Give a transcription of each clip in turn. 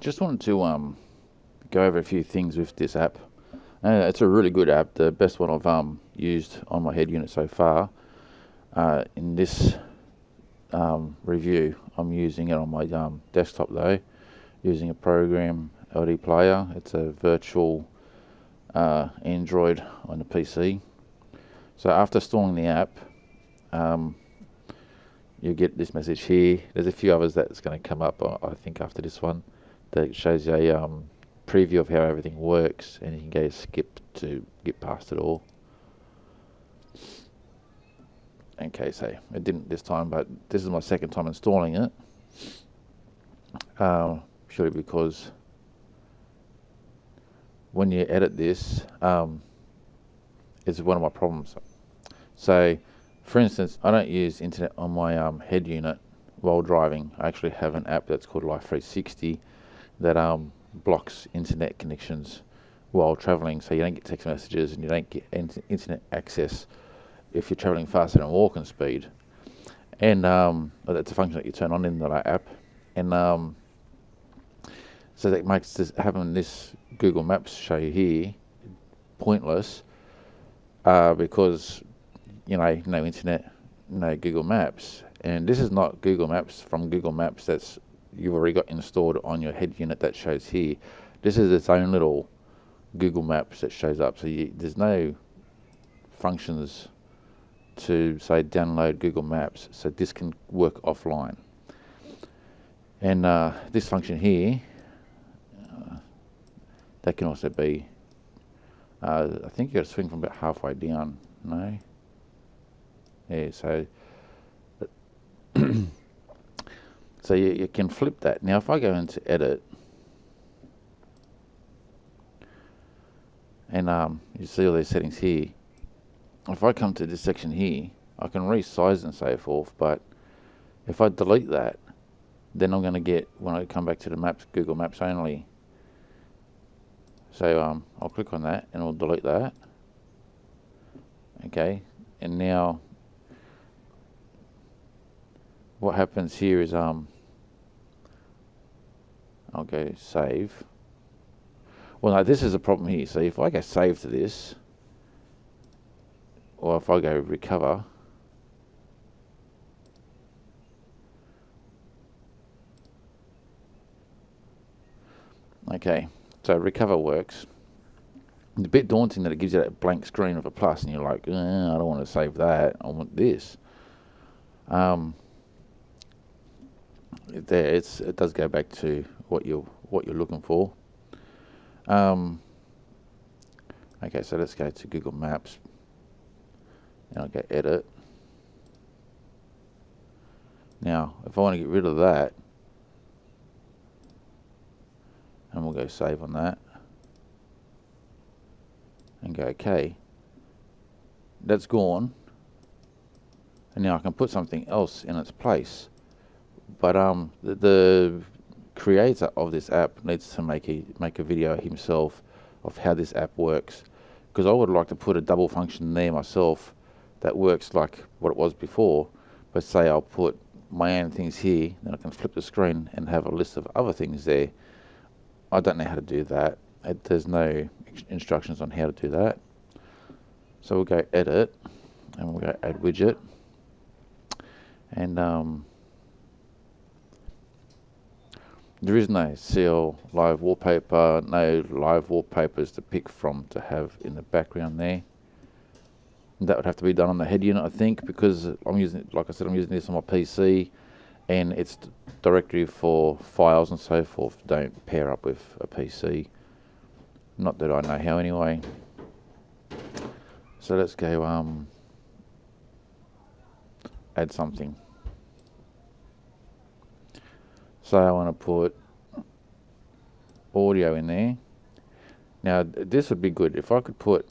Just wanted to go over a few things with this app. It's a really good app, the best one I've used on my head unit so far. In this review, I'm using it on my desktop though, using a program LD player. It's a virtual Android on the PC. So after installing the app, um, you get this message here. There's a few others that's going to come up, I think, after this one, that shows you a preview of how everything works, and you can go skip to get past it all. Okay, so it didn't this time, but this is my second time installing it. Surely because when you edit this, it's one of my problems. So, for instance, I don't use internet on my head unit while driving. I actually have an app that's called Life 360 that blocks internet connections while traveling, so you don't get text messages and you don't get internet access if you're traveling faster than walking speed. And that's a function that you turn on in the app, and so that makes this having this Google Maps show here pointless because no internet, no Google Maps, and this is not Google Maps from Google Maps that's you've already got installed on your head unit that shows here. This is its own little Google Maps that shows up, so there's no functions to say download Google Maps, so this can work offline. And this function here, that can also be, I think you got to swing from about halfway down, no? Yeah, so so you can flip that. Now if I go into edit, and you see all these settings here, if I come to this section here, I can resize and so forth, but if I delete that, then I'm going to get, when I come back to the maps, Google Maps only. So I'll click on that and I'll delete that. Okay, and now what happens here is I'll go save. Well, no, this is a problem here. So if I go save to this, or if I go recover, okay, so recover works. It's a bit daunting that it gives you that blank screen of a plus, and you're like, I don't want to save that. I want this. It does go back to what you're looking for. Okay, so let's go to Google Maps, and I'll go edit. Now, if I want to get rid of that, and we'll go save on that, and go OK. That's gone, and now I can put something else in its place. But the creator of this app needs to make a video himself of how this app works, because I would like to put a double function there myself that works like what it was before. But say I'll put my own things here, then I can flip the screen and have a list of other things there. I don't know how to do that. There's no instructions on how to do that. So we'll go edit, and we'll go add widget, and there is no CL live wallpaper, no live wallpapers to pick from to have in the background there. That would have to be done on the head unit, I think, because I'm using, like I said, I'm using this on my PC, and its directory for files and so forth don't pair up with a PC. Not that I know how anyway. So let's go add something. So I want to put audio in there. Now this would be good if I could put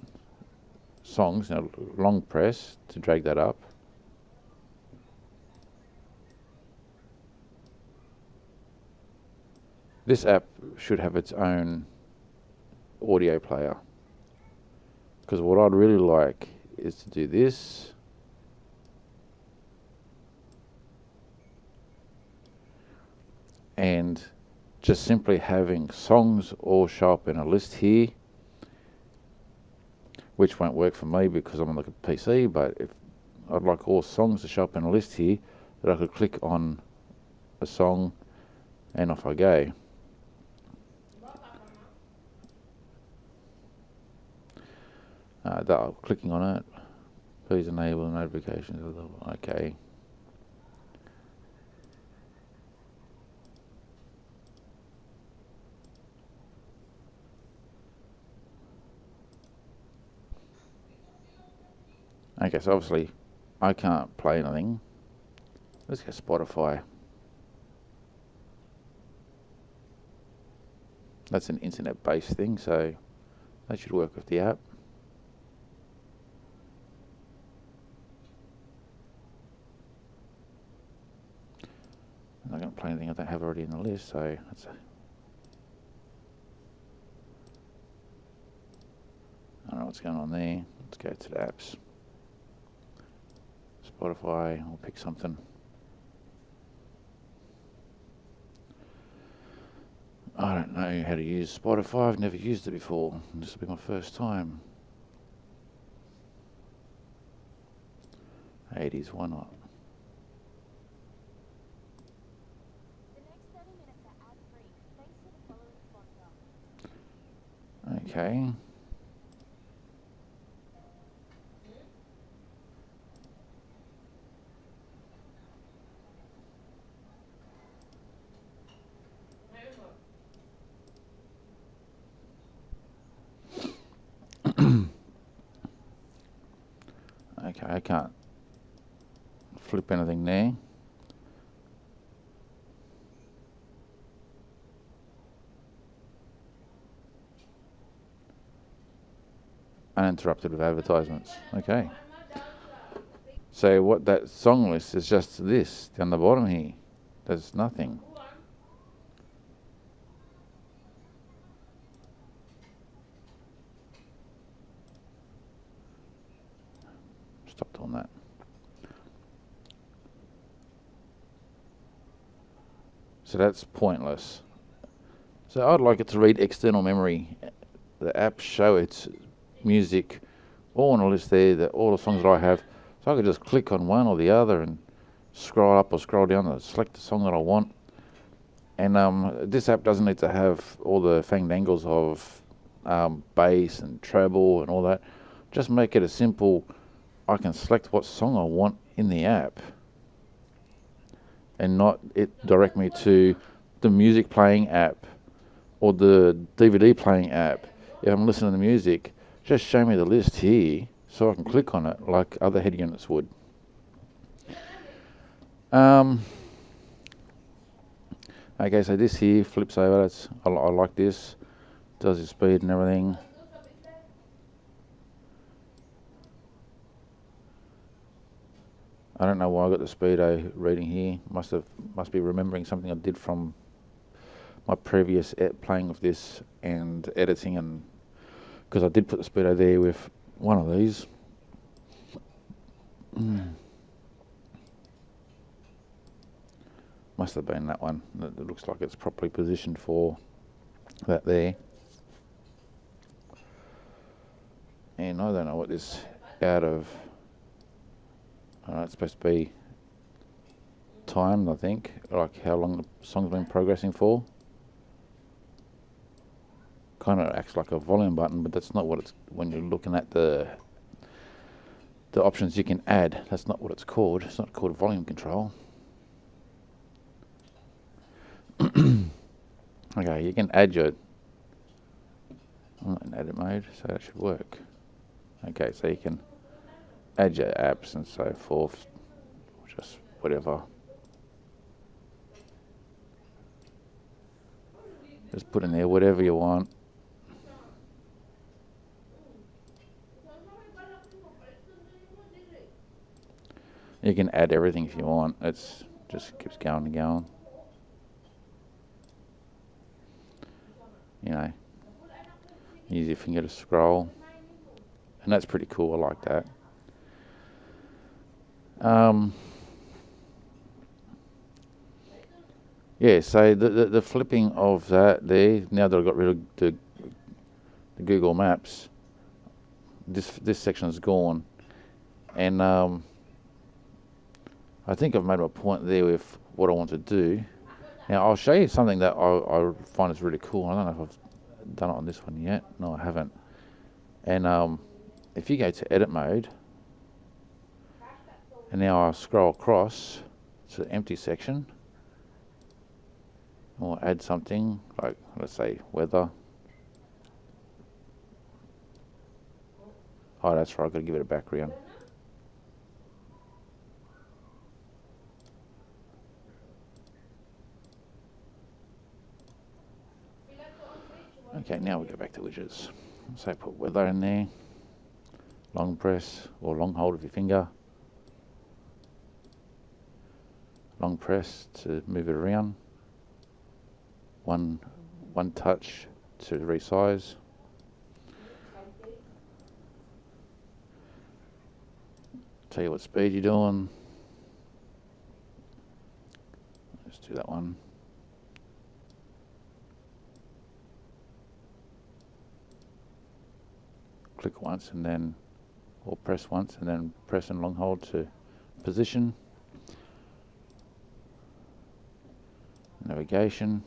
songs. Now long press to drag that up. This app should have its own audio player, because what I'd really like is to do this, and just simply having songs all show up in a list here, which won't work for me because I'm on the PC, but if I'd like all songs to show up in a list here, that I could click on a song and off I go. Clicking on it, please enable the notifications. Okay. Okay, so obviously I can't play anything. Let's go Spotify. That's an internet-based thing, so that should work with the app. I'm not going to play anything I don't have already in the list, so that's I don't know what's going on there. Let's go to the apps. Spotify, I'll pick something. I don't know how to use Spotify. I've never used it before. This will be my first time. 80s, why not? Okay. Okay, I can't flip anything there. Uninterrupted with advertisements. Okay. So what that song list is just this down the bottom here. There's nothing. Stop doing that. So that's pointless. So I'd like it to read external memory. The apps show its music all on a list there, all the songs that I have. So I could just click on one or the other and scroll up or scroll down and select the song that I want. And this app doesn't need to have all the fangdangles of bass and treble and all that. Just make it a simple, I can select what song I want in the app and not it direct me to the music playing app or the DVD playing app. If I'm listening to music, just show me the list here so I can click on it like other head units would. Okay, so this here flips over. I like this. Does your speed and everything. I don't know why I got the speedo reading here. Must be remembering something I did from my previous playing of this and editing, and because I did put the speedo there with one of these. Must have been that one. It looks like it's properly positioned for that there. And I don't know what this out of. It's supposed to be timed, I think, like how long the song's been progressing for. Kind of acts like a volume button, but that's not what it's. When you're looking at the options you can add, that's not what it's called. It's not called volume control. Okay, you can add your. I'm not in edit mode, so that should work. Okay, so you can add your apps and so forth, just whatever. Just put in there whatever you want. You can add everything if you want. It's just keeps going and going. You know, use your finger to scroll, and that's pretty cool. I like that. Um, Yeah, so the flipping of that there, now that I've got rid of the Google Maps, this section's gone. And I think I've made my point there with what I want to do. Now I'll show you something that I find is really cool. I don't know if I've done it on this one yet. No, I haven't. And if you go to edit mode, and now I'll scroll across to the empty section, and we'll add something like, let's say, weather. Oh, that's right, I've got to give it a background. Okay, now we go back to widgets. So put weather in there, long press or long hold of your finger, long press to move it around, one touch to resize. Tell you what speed you're doing. Let's do that one. Click once and then, or press once and then press and long hold to position. Navigation,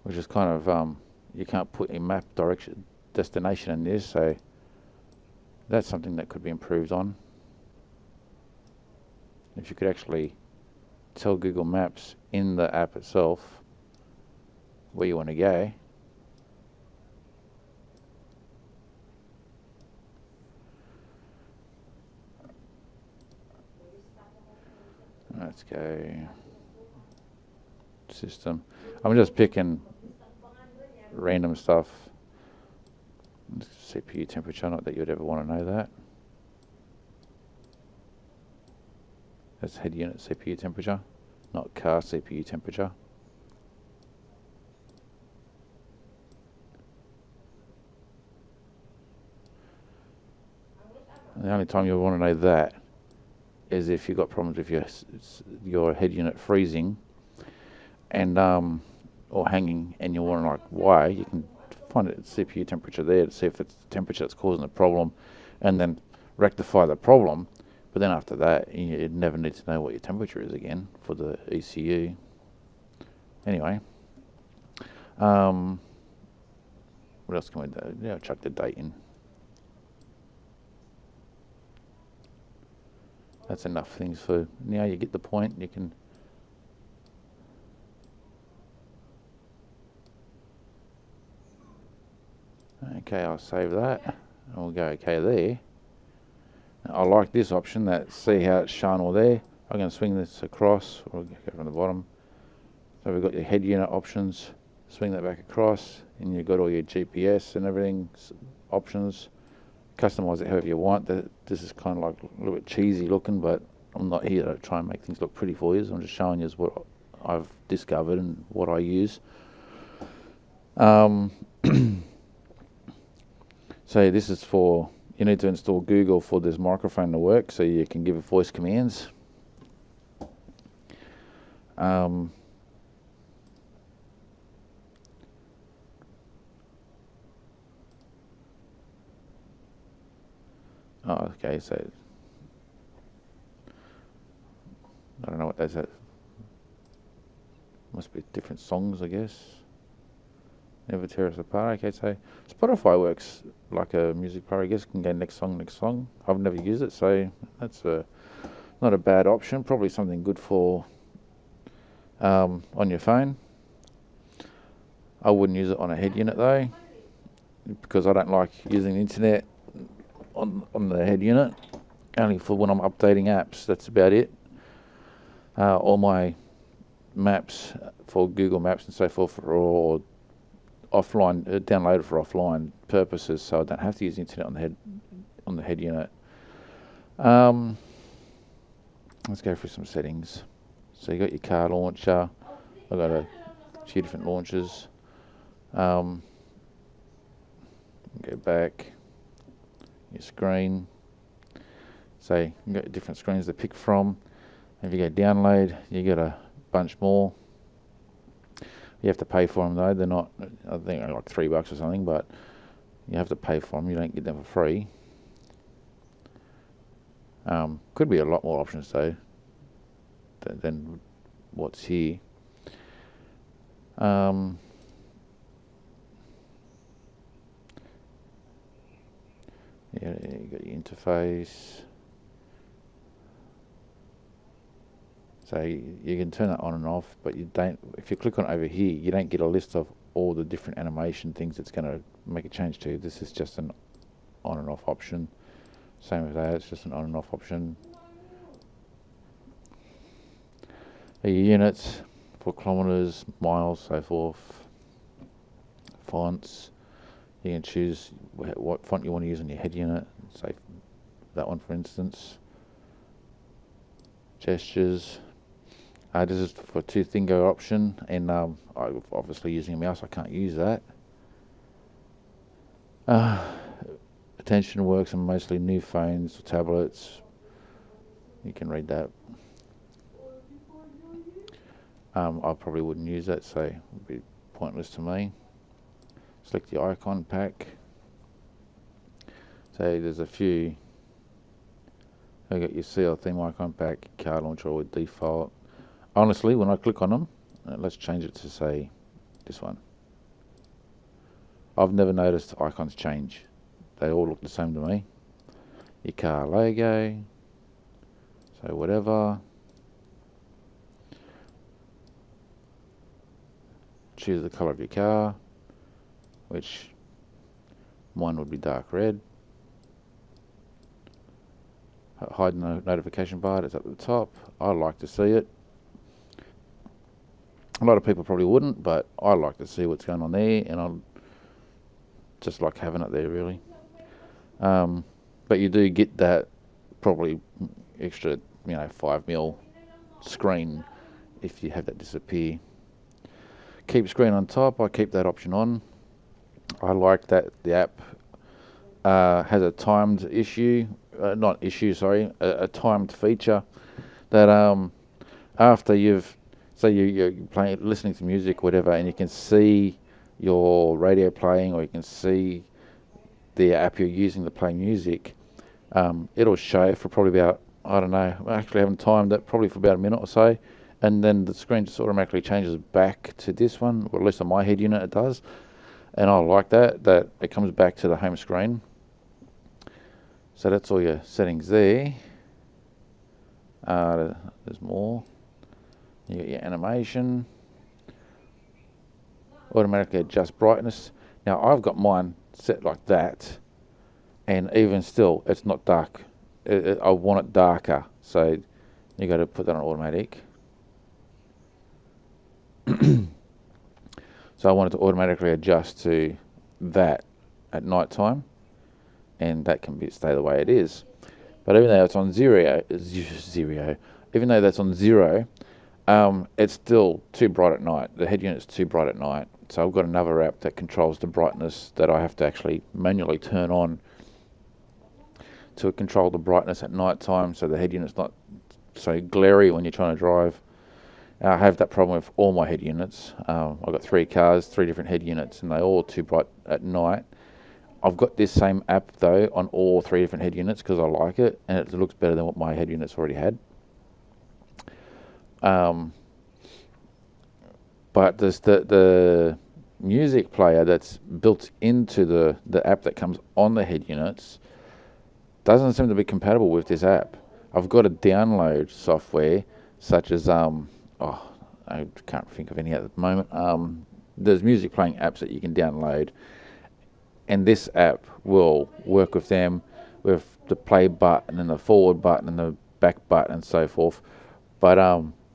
which is kind of, you can't put a map direction destination in this, so that's something that could be improved on. If you could actually tell Google Maps in the app itself where you want to go. Let's go system. I'm just picking random stuff. CPU temperature, not that you'd ever want to know that. That's head unit CPU temperature, not car CPU temperature. And the only time you want to know that is if you've got problems with your head unit freezing and or hanging, and you want to like why, you can find it at CPU temperature there to see if it's the temperature that's causing the problem, and then rectify the problem. But then after that, you never need to know what your temperature is again for the ECU. Anyway, what else can we do? Yeah, chuck the date in. That's enough things for now. You get the point. You can. Okay, I'll save that. And we'll go okay there. Now, I like this option, that see how it's shown all there. I'm going to swing this across, or go from the bottom. So we've got your head unit options. Swing that back across, and you've got all your GPS and everything options. Customize it however you want. This is kind of like a little bit cheesy looking, but I'm not here to try and make things look pretty for you. I'm just showing you what I've discovered and what I use. So this is for, you need to install Google for this microphone to work, so you can give it voice commands. Oh, okay, so I don't know what those are. Must be different songs, I guess. Never tear us apart. Okay, so Spotify works like a music player, I guess. Can go next song, next song. I've never used it, so that's not a bad option. Probably something good for on your phone. I wouldn't use it on a head unit though, because I don't like using the internet on the head unit. Only for when I'm updating apps. That's about it. All my maps for Google Maps and so forth are all offline, downloaded for offline purposes, so I don't have to use the internet on the head unit. Let's go through some settings. So you got your car launcher. I've got a few different launchers. Go back. Your screen. So you got different screens to pick from. If you go download, you get a bunch more. You have to pay for them though. They're not, I think they're like $3 or something, but you have to pay for them. You don't get them for free. Could be a lot more options though than what's here. Yeah, you got your interface. So you can turn that on and off, but you don't. If you click on it over here, you don't get a list of all the different animation things it's going to make a change to. This is just an on and off option. Same with that, it's just an on and off option. Your units for kilometers, miles, so forth. Fonts. You can choose what font you want to use on your head unit. Say that one, for instance. Gestures. This is for two finger option, and I'm obviously using a mouse, I can't use that. Attention works on mostly new phones or tablets. You can read that. I probably wouldn't use that, so it would be pointless to me. Select the icon pack. So there's a few. You got your CL theme icon pack, card launcher with default. Honestly, when I click on them, let's change it to say this one. I've never noticed icons change. They all look the same to me. Your car logo, so whatever. Choose the color of your car, which mine would be dark red. Hide notification bar, it's up at the top. I like to see it. A lot of people probably wouldn't, but I like to see what's going on there, and I just like having it there, really. But you do get that probably extra, 5mm screen if you have that disappear. Keep screen on top, I keep that option on. I like that the app has a timed issue, a timed feature that after you've, say you're playing, listening to music, whatever, and you can see your radio playing, or you can see the app you're using to play music, it'll show for probably about, I don't know, I actually haven't timed it, probably for about a minute or so, and then the screen just automatically changes back to this one, or at least on my head unit it does, and I like that it comes back to the home screen. So that's all your settings there. There's more. You got your animation, automatically adjust brightness. Now I've got mine set like that, and even still it's not dark. I want it darker, so you got to put that on automatic. So I want it to automatically adjust to that at night time, and that can stay the way it is. But even though it's on zero, even though that's on zero, it's still too bright at night. The head unit's too bright at night. So I've got another app that controls the brightness that I have to actually manually turn on to control the brightness at night time, so the head unit's not so glary when you're trying to drive. I have that problem with all my head units. I've got 3 cars, 3 different head units, and they're all too bright at night. I've got this same app though on all 3 different head units because I like it, and it looks better than what my head units already had. But there's the music player that's built into the app that comes on the head units doesn't seem to be compatible with this app. I've got to download software such as I can't think of any at the moment. There's music playing apps that you can download, and this app will work with them, with the play button and the forward button and the back button and so forth. But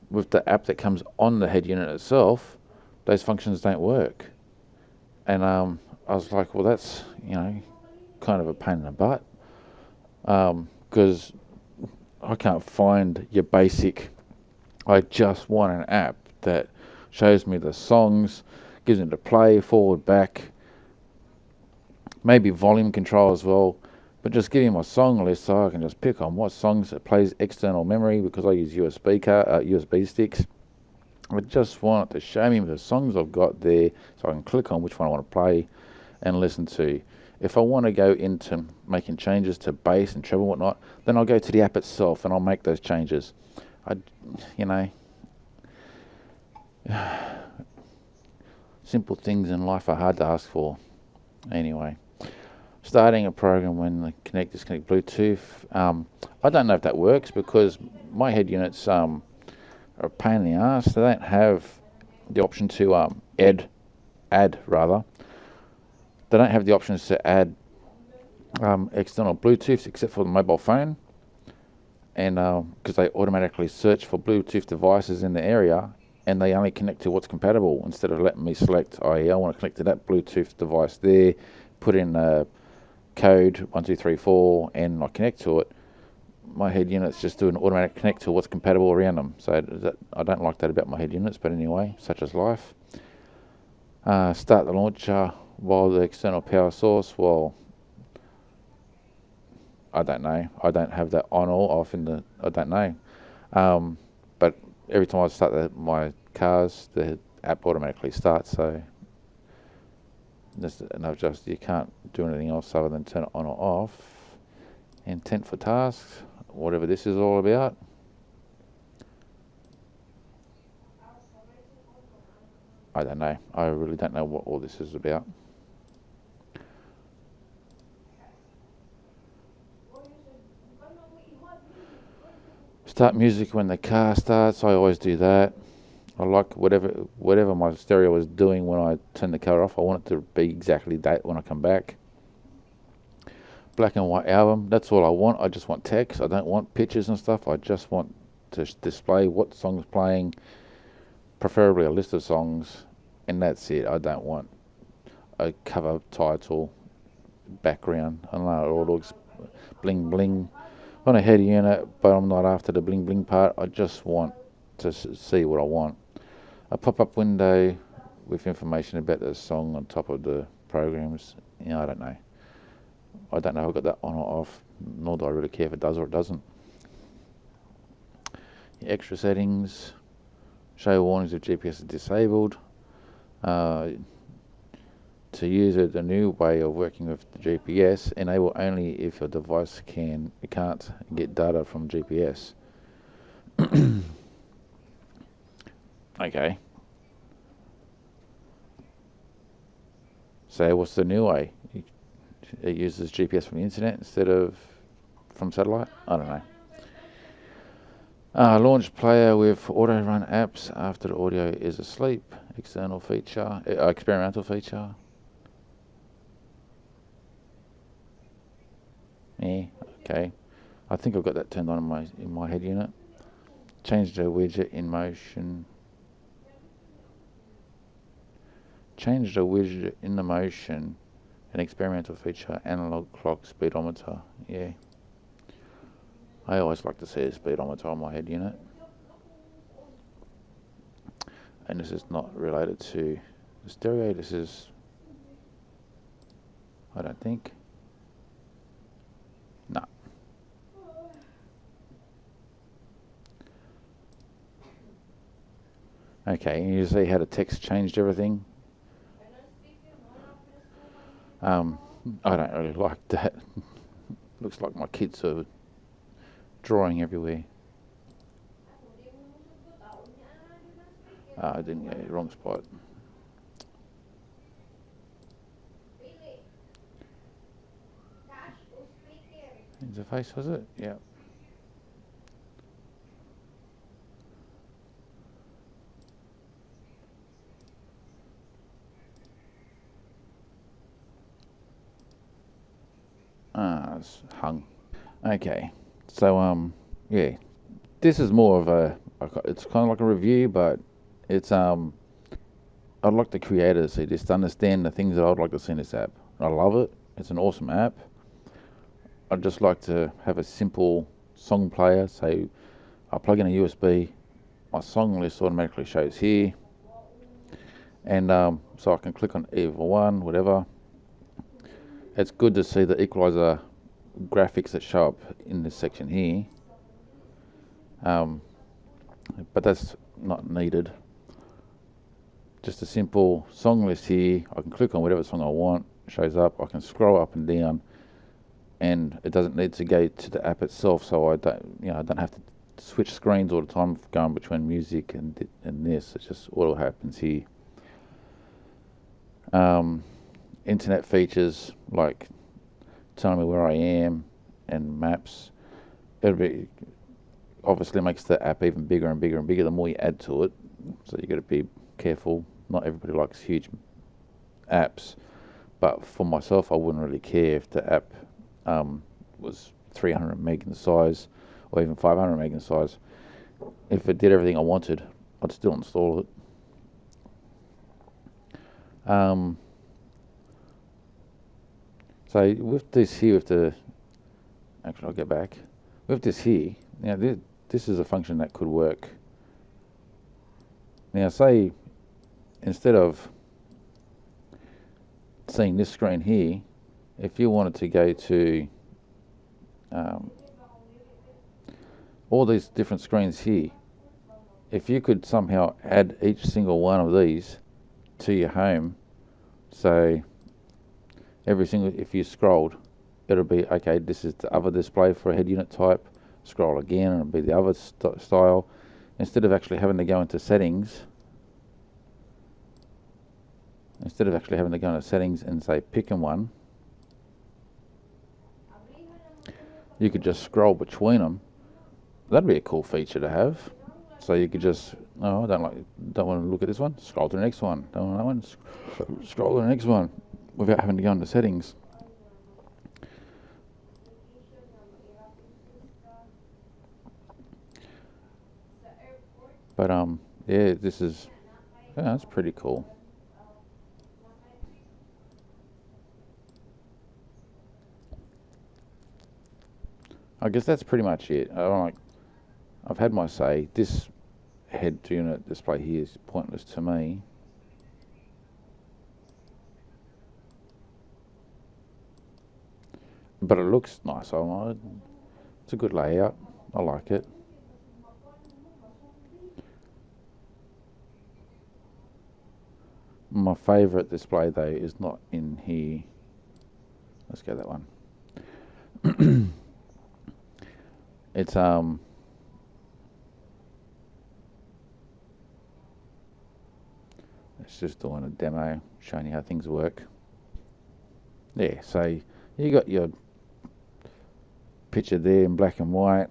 with the app that comes on the head unit itself, those functions don't work. And I was like, well, that's kind of a pain in the butt, because I can't find your basic. I just want an app that shows me the songs, gives me the play, forward, back, maybe volume control as well. but just give me my song list so I can just pick on what songs it plays external memory, because I use USB sticks. I just want it to show me the songs I've got there so I can click on which one I want to play and listen to. If I want to go into making changes to bass and treble and whatnot, then I'll go to the app itself and I'll make those changes. You know, simple things in life are hard to ask for. Anyway, starting a program when the disconnect Bluetooth. I don't know if that works because my head units are a pain in the ass. They don't have the option to add rather. They don't have the options to add external Bluetooths except for the mobile phone, and because they automatically search for Bluetooth devices in the area, and they only connect to what's compatible instead of letting me select, oh yeah, I want to connect to that Bluetooth device there, put in code 1234 and I connect to it. My head units just do an automatic connect to what's compatible around them. So I don't like that about my head units, but anyway, such is life. Start the launcher while the external power source. Well, I don't know. I don't have that on or off I don't know. But every time I start my cars, the app automatically starts. So you can't do anything else other than turn it on or off. Intent for tasks, whatever this is all about. I don't know. I really don't know what all this is about. Start music when the car starts. I always do that. I like whatever my stereo is doing when I turn the car off. I want it to be exactly that when I come back. Black and white album. That's all I want. I just want text. I don't want pictures and stuff. I just want to display what song's playing, preferably a list of songs, and that's it. I don't want a cover title, background. I know it all looks bling bling on a head unit, but I'm not after the bling bling part. I just want to see what I want. A pop-up window with information about the song on top of the programs. I don't know. I don't know if I've got that on or off, nor do I really care if it does or it doesn't. Extra settings. Show warnings if GPS is disabled. To use it, the new way of working with the GPS, enable only if your device can't get data from GPS. Okay. So what's the new way? It uses GPS from the internet instead of from satellite? I don't know. Launch player with auto run apps after the audio is asleep. External feature, experimental feature. Yeah, okay. I think I've got that turned on in my head unit. Change the widget in motion. Change the widget in the motion. An experimental feature, analog clock speedometer. Yeah. I always like to see a speedometer on my head unit. And this is not related to the stereo. This is, I don't think. No. Okay, you see how the text changed everything. I don't really like that. Looks like my kids are drawing everywhere. I didn't get the wrong spot. Interface, was it? Yeah. It's hung. Okay. So, yeah. This is more of it's kind of like a review, but it's, I'd like the creators to just understand the things that I'd like to see in this app. I love it. It's an awesome app. I'd just like to have a simple song player. So I plug in a USB, my song list automatically shows here, and so I can click on either one, whatever. It's good to see the equalizer graphics that show up in this section here, but that's not needed. Just a simple song list here. I can click on whatever song I want, shows up. I can scroll up and down, and it doesn't need to go to the app itself, so I don't have to switch screens all the time going between music and this. It just auto happens here. Internet features like telling me where I am and maps. It'll obviously makes the app even bigger and bigger and bigger the more you add to it. So you got to be careful. Not everybody likes huge apps, but for myself, I wouldn't really care if the app was 300 meg in size or even 500 meg in size. If it did everything I wanted, I'd still install it. So with this here, actually I'll get back. With this here, now this is a function that could work. Now say, instead of seeing this screen here, if you wanted to go to all these different screens here, if you could somehow add each single one of these to your home, so if you scrolled, it'll be, okay, this is the other display for a head unit type, scroll again and it'll be the other style. Instead of actually having to go into settings, and say picking one, you could just scroll between them. That'd be a cool feature to have. So you could just, oh, I don't want to look at this one, scroll to the next one. Don't want that one, scroll to the next one, without having to go into settings. But yeah, that's pretty cool. I guess that's pretty much it. I've had my say. This head unit display here is pointless to me. But it looks nice. It's a good layout. I like it. My favourite display though is not in here. Let's go that one. It's just doing a demo, showing you how things work. Yeah, so you got your picture there in black and white.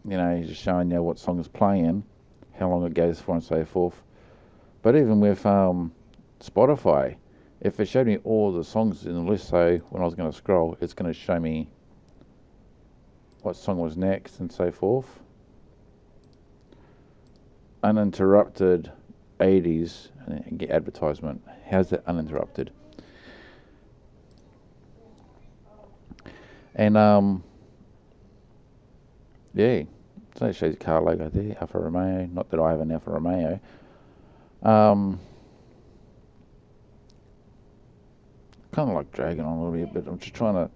Just showing you what song is playing, how long it goes for, and so forth. But even with Spotify, if it showed me all the songs in the list, so when I was going to scroll, it's going to show me what song was next and so forth. Uninterrupted 80s and get advertisement. How's that uninterrupted? And yeah, so it shows the car logo there, Alfa Romeo. Not that I have an Alfa Romeo. Kind of like dragging on a little bit, but I'm just trying to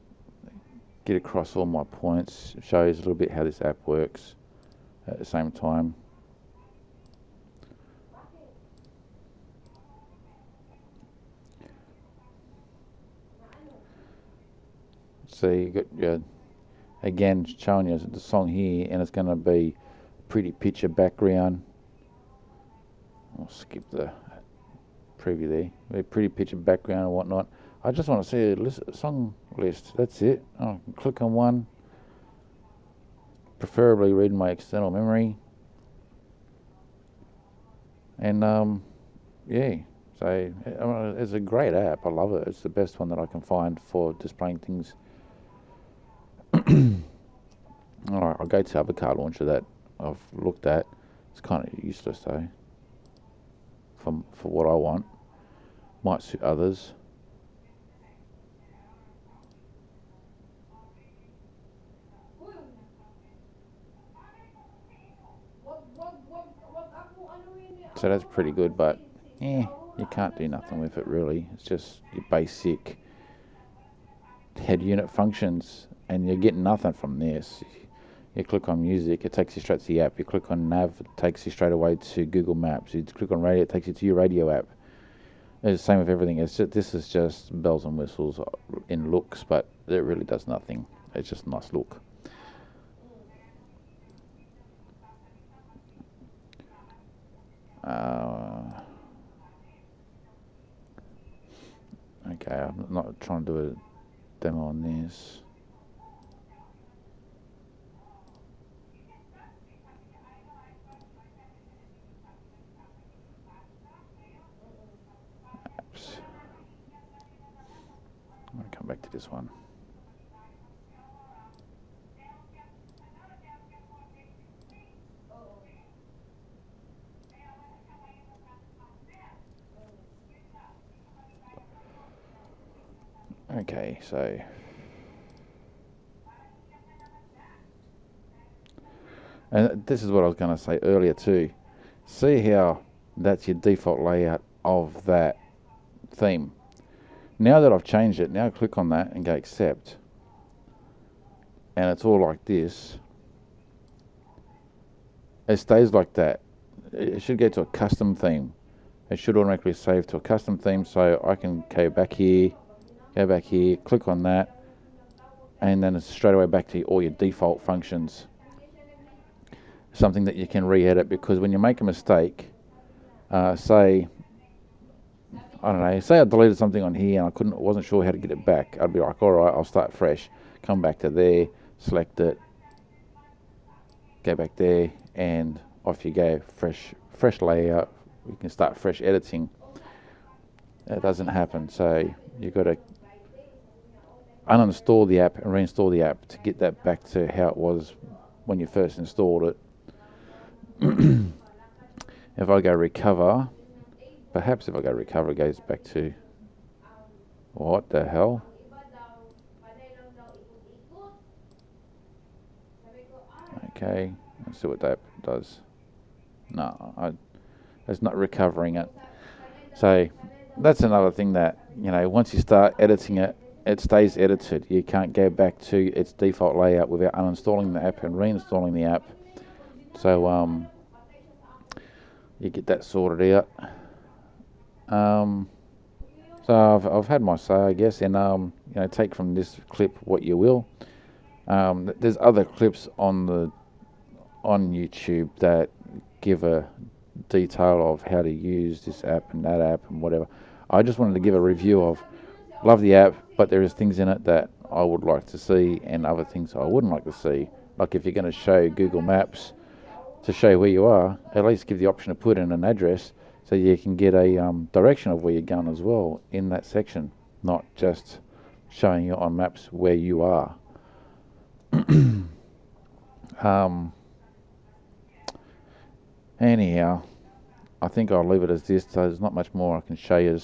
get across all my points. It shows a little bit how this app works at the same time. So you got again showing you the song here, and it's going to be pretty picture background. I'll skip the preview there. Very pretty picture background and whatnot. I just want to see a song list. That's it. I can click on one. Preferably read my external memory. And yeah, so it's a great app. I love it. It's the best one that I can find for displaying things. Alright, I'll go to the other card launcher that I've looked at. It's kind of useless though, for what I want. Might suit others. So that's pretty good, but you can't do nothing with it really. It's just your basic head unit functions, and you're getting nothing from this. You click on music, it takes you straight to the app. You click on nav, it takes you straight away to Google Maps. You click on radio, it takes you to your radio app. It's the same with everything. This is just bells and whistles in looks, but it really does nothing. It's just a nice look. Okay, I'm not trying to do a demo on this. Apps. I'm going to come back to this one. Okay, so and this is what I was going to say earlier too. See how that's your default layout of that theme. Now that I've changed it, now click on that and go accept. And it's all like this. It stays like that. It should go to a custom theme. It should automatically save to a custom theme, so I can go back here, click on that, and then it's straight away back to all your default functions. Something that you can re-edit, because when you make a mistake, say, I don't know, say I deleted something on here and wasn't sure how to get it back. I'd be like, all right, I'll start fresh. Come back to there, select it, go back there, and off you go. Fresh layout. You can start fresh editing. That doesn't happen, so you've got to uninstall the app and reinstall the app to get that back to how it was when you first installed it. If I go recover, perhaps if I go recover, it goes back to, what the hell? Okay, let's see what that does. No, it's not recovering it. So that's another thing that, once you start editing it, it stays edited. You can't go back to its default layout without uninstalling the app and reinstalling the app. So you get that sorted out. So I've had my say, I guess, and take from this clip what you will. There's other clips on YouTube that give a detail of how to use this app and that app and whatever. I just wanted to give a review of, love the app, but there is things in it that I would like to see and other things I wouldn't like to see. Like if you're going to show Google Maps to show where you are, at least give the option to put in an address so you can get a direction of where you're going as well in that section, not just showing you on maps where you are. Anyhow, I think I'll leave it as this, so there's not much more I can show you.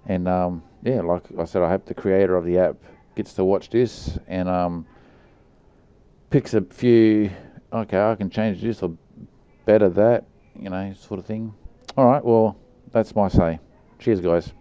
And yeah, like I said, I hope the creator of the app gets to watch this and picks a few, okay, I can change this or better that, sort of thing. Alright, well, that's my say. Cheers, guys.